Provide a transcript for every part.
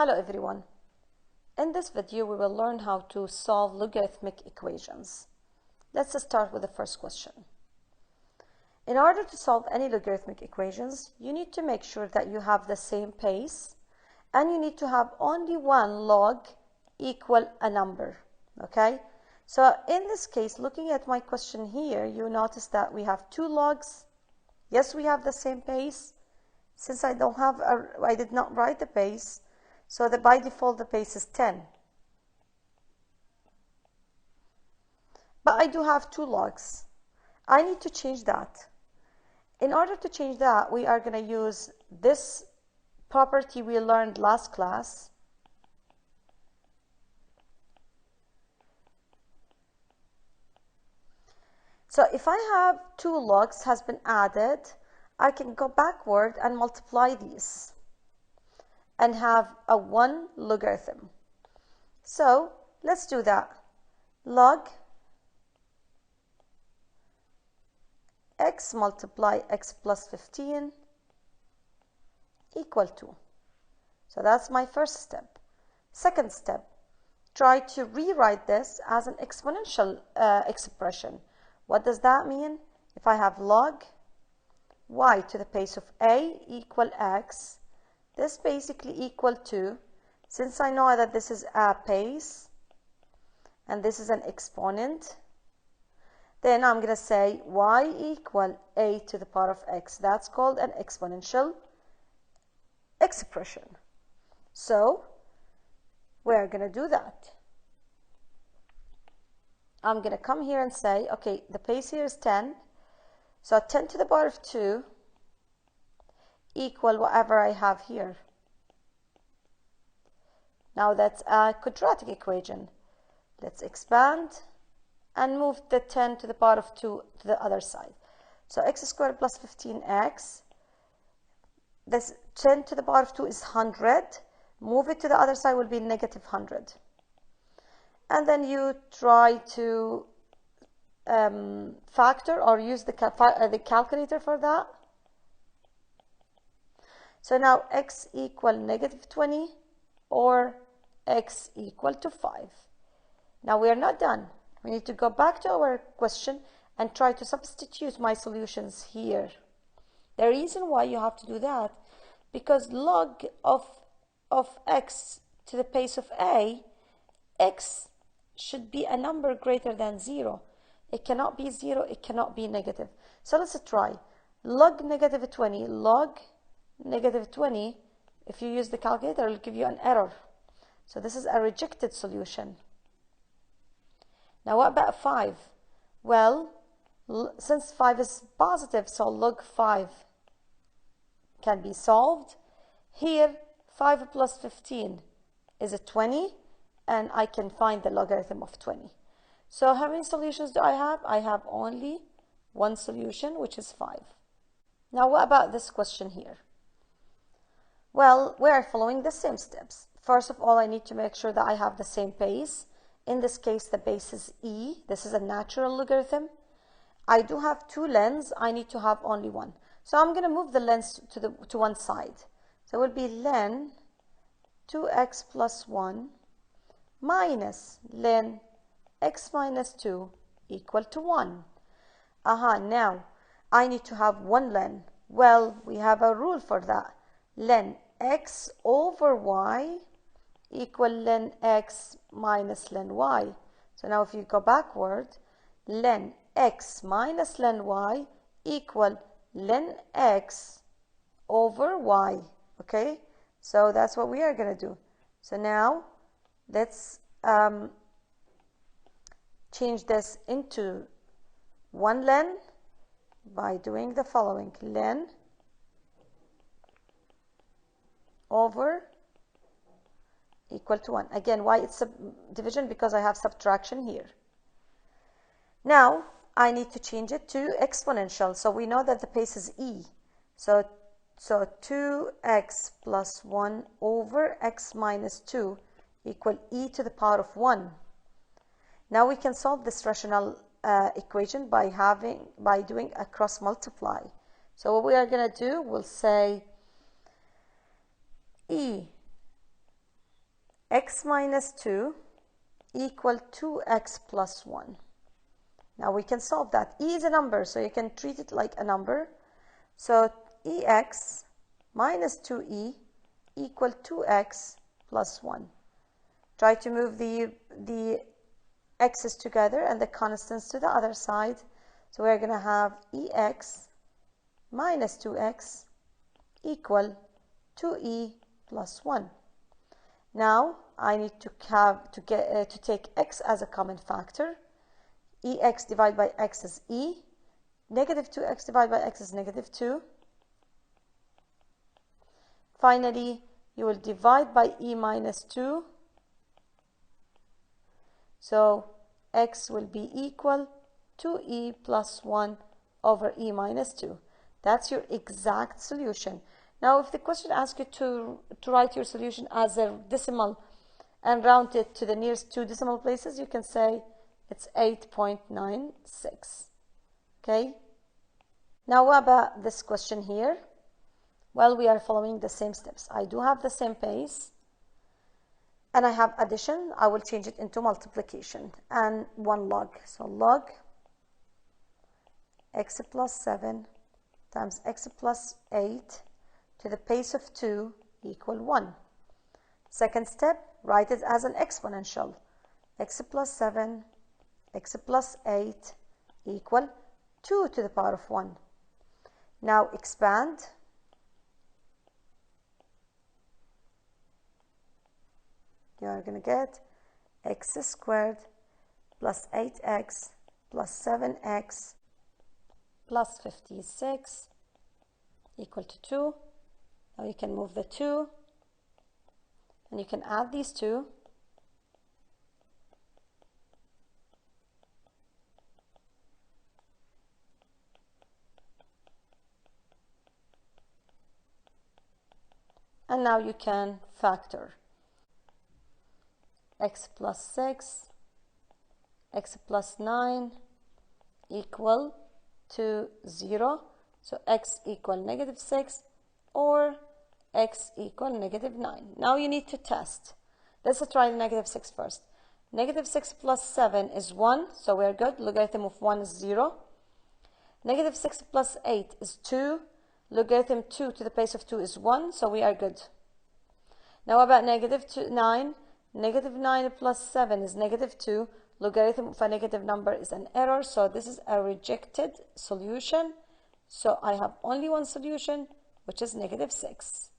Hello everyone. In this video we will learn how to solve logarithmic equations. Let's start with the first question. In order to solve any logarithmic equations, you need to make sure that you have the same pace and you need to have only one log equal a number. Okay? So in this case, looking at my question here, you notice that we have two logs. Yes, we have the same pace. Since I did not write the pace, so that by default the pace is 10. But I do have two logs. I need to change that. In order to change that, we are going to use this property we learned last class. So if I have two logs has been added, I can go backward and multiply these and have a one logarithm. So let's do that. Log x multiply x plus 15 equal to. So that's my first step. Second step, try to rewrite this as an exponential expression. What does that mean? If I have log y to the base of a equal x, this basically equal to, since I know that this is a base and this is an exponent, then I'm going to say y equal a to the power of x. That's called an exponential expression. So we're going to do that. I'm going to come here and say, okay, the base here is 10. So 10 to the power of 2 equal whatever I have here. Now that's a quadratic equation. Let's expand and move the 10 to the power of 2 to the other side. So x squared plus 15x. This 10 to the power of 2 is 100. Move it to the other side will be negative 100. And then you try to factor or use the calculator for that. So now x equal negative 20 or x equal to 5. Now we are not done. We need to go back to our question and try to substitute my solutions here. The reason why you have to do that, because log of x to the base of a, x should be a number greater than 0. It cannot be 0, it cannot be negative. So let's try. Log negative 20, log negative 20, if you use the calculator, it will give you an error. So this is a rejected solution. Now what about 5? Well, since 5 is positive, so log 5 can be solved. Here, 5 plus 15 is a 20, and I can find the logarithm of 20. So how many solutions do I have? I have only one solution, which is 5. Now what about this question here? Well, we are following the same steps. First of all, I need to make sure that I have the same base. In this case, the base is e. This is a natural logarithm. I do have two lens. I need to have only one. So I'm going to move the lens to one side. So it will be len 2x plus 1 minus len x minus 2 equal to 1. Now I need to have one len. Well, we have a rule for that. Len x over y equal len x minus len y. So now if you go backward, len x minus len y equal len x over y. Okay, so that's what we are going to do. So now let's change this into one len by doing the following. Len over equal to 1. Again, why it's division? Because I have subtraction here. Now I need to change it to exponential. So we know that the base is e. So 2x plus 1 over x minus 2 equal e to the power of 1. Now we can solve this rational equation by doing a cross multiply. So what we are going to do, we'll say e x minus 2 equal 2x plus 1. Now we can solve that. E is a number, so you can treat it like a number. So ex minus 2e equal 2x plus 1. Try to move the x's together and the constants to the other side. So we're going to have ex minus 2x equal 2e plus 1. Now I need to take x as a common factor. Ex divided by x is e. Negative 2x divided by x is negative 2. Finally, you will divide by e minus 2. So x will be equal to e plus 1 over e minus 2. That's your exact solution. Now, if the question asks you to write your solution as a decimal and round it to the nearest two decimal places, you can say it's 8.96. Okay? Now, what about this question here? Well, we are following the same steps. I do have the same pace, and I have addition. I will change it into multiplication and 1 log. So log x plus 7 times x plus 8 to the pace of 2 equal 1. Second step, write it as an exponential. X plus 7, x plus 8 equal 2 to the power of 1. Now expand. You are going to get x squared plus 8x plus 7x plus 56 equal to 2. Now you can move the 2 and you can add these two. And now you can factor. X plus 6, x plus 9 equal to 0. So x equal negative 6 or x equal negative 9. Now you need to test. Let's try the negative 6 first. Negative 6 plus 7 is 1, so we're good. Logarithm of 1 is 0. Negative 6 plus 8 is 2. Logarithm 2 to the base of 2 is 1, so we are good. Now about negative 9. Negative 9 plus 7 is negative 2. Logarithm of a negative number is an error, so this is a rejected solution. So I have only one solution, which is negative 6.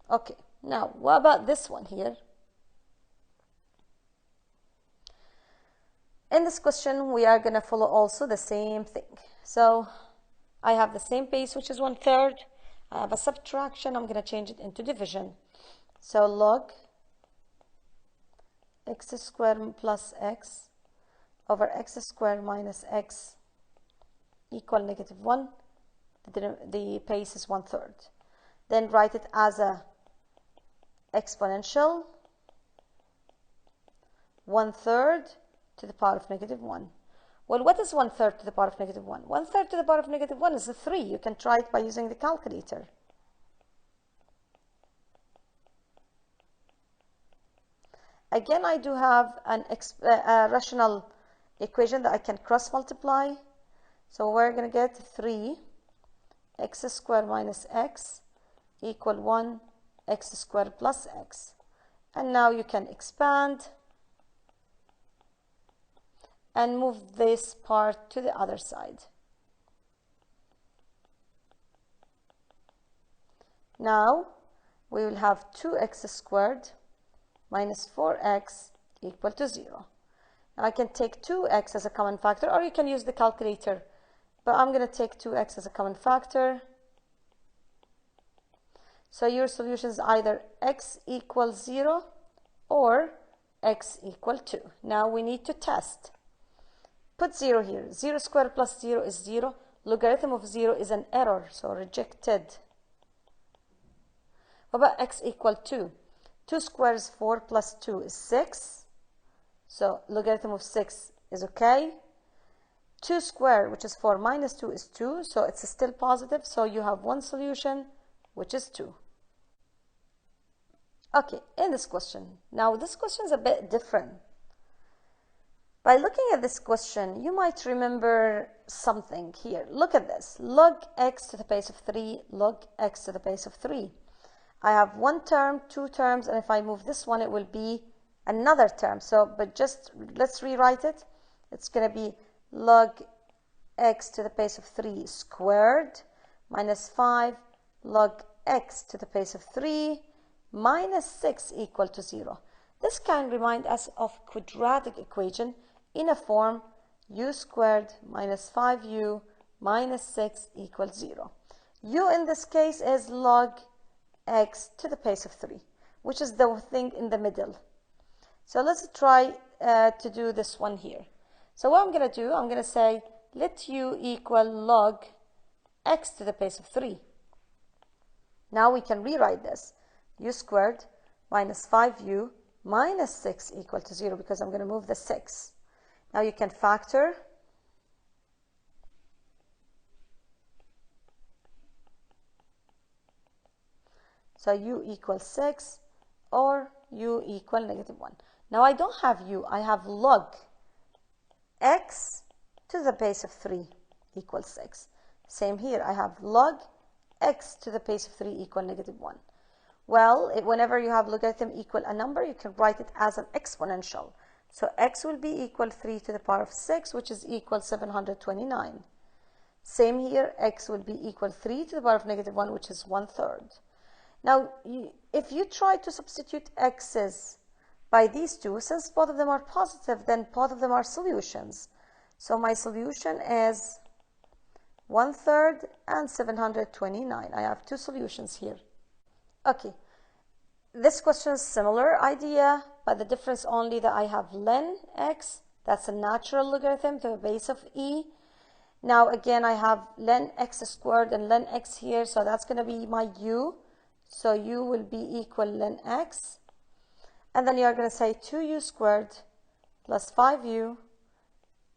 Okay, now what about this one here? In this question, we are going to follow also the same thing. So I have the same base, which is 1/3. I have a subtraction. I'm going to change it into division. So log x squared plus x over x squared minus x equal negative 1. The base is 1/3. Then write it as a exponential 1/3 to the power of negative 1. Well, what is 1/3 to the power of negative 1? 1/3 to the power of negative 1 is a 3. You can try it by using the calculator. Again, I do have a rational equation that I can cross multiply. So we're going to get 3 x squared minus x equal 1 x squared plus x. And now you can expand and move this part to the other side. Now we will have 2x squared minus 4x equal to 0. Now I can take 2x as a common factor, or you can use the calculator, but I'm going to take 2x as a common factor. So your solution is either x equals 0 or x equal 2. Now we need to test. Put 0 here. 0 squared plus 0 is 0. Logarithm of 0 is an error, so rejected. What about x equal 2? 2 squared is 4 plus 2 is 6. So logarithm of 6 is okay. 2 squared, which is 4 minus 2 is 2. So it's still positive. So you have one solution, which is 2. Okay, in this question. Now this question is a bit different. By looking at this question, you might remember something here. Look at this. Log x to the base of 3, log x to the base of 3. I have one term, two terms, and if I move this one, it will be another term. So, but just let's rewrite it. It's going to be log x to the base of 3 squared minus 5 log x to the base of 3 minus 6 equal to 0. This can remind us of quadratic equation in a form u squared minus 5u minus 6 equals 0. U in this case is log x to the base of 3, which is the thing in the middle. So let's try to do this one here. So what I'm going to do, I'm going to say let u equal log x to the base of 3. Now we can rewrite this. U squared minus 5u minus 6 equal to 0 because I'm going to move the 6. Now you can factor. So u equals 6 or u equal negative 1. Now I don't have u, I have log x to the base of 3 equals 6. Same here, I have log x to the base of 3 equal negative 1. Well, whenever you have logarithm equal a number, you can write it as an exponential. So x will be equal 3 to the power of 6, which is equal 729. Same here, x will be equal 3 to the power of negative 1, which is 1/3. Now, if you try to substitute x's by these two, since both of them are positive, then both of them are solutions. So my solution is 1/3 and 729. I have two solutions here. Okay, this question is similar idea, but the difference only that I have len x, that's a natural logarithm to the base of e. Now again, I have len x squared and len x here, so that's going to be my u. So u will be equal len x. And then you're going to say 2u squared plus 5u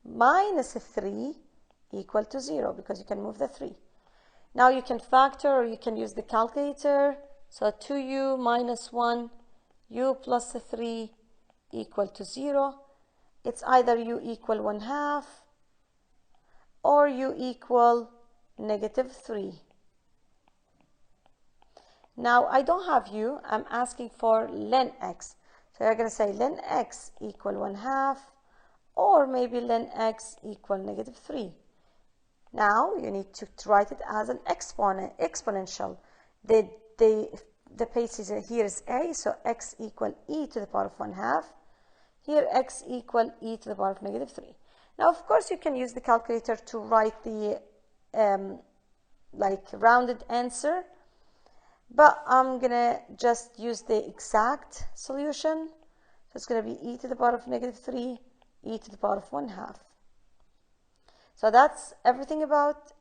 minus 3 equal to 0 because you can move the 3. Now you can factor or you can use the calculator. So 2u minus 1, u plus 3 equal to 0. It's either u equal 1/2 or u equal negative 3. Now I don't have u, I'm asking for len x. So you're going to say len x equal 1/2 or maybe len x equal negative 3. Now you need to write it as an exponential. The base is here is a, so x equal e to the power of 1/2. Here x equal e to the power of negative 3. Now of course you can use the calculator to write the like rounded answer, but I'm gonna just use the exact solution. So it's gonna be e to the power of negative 3, e to the power of 1/2. So that's everything about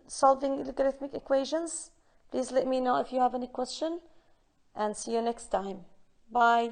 solving logarithmic equations. Please let me know if you have any question, and see you next time. Bye.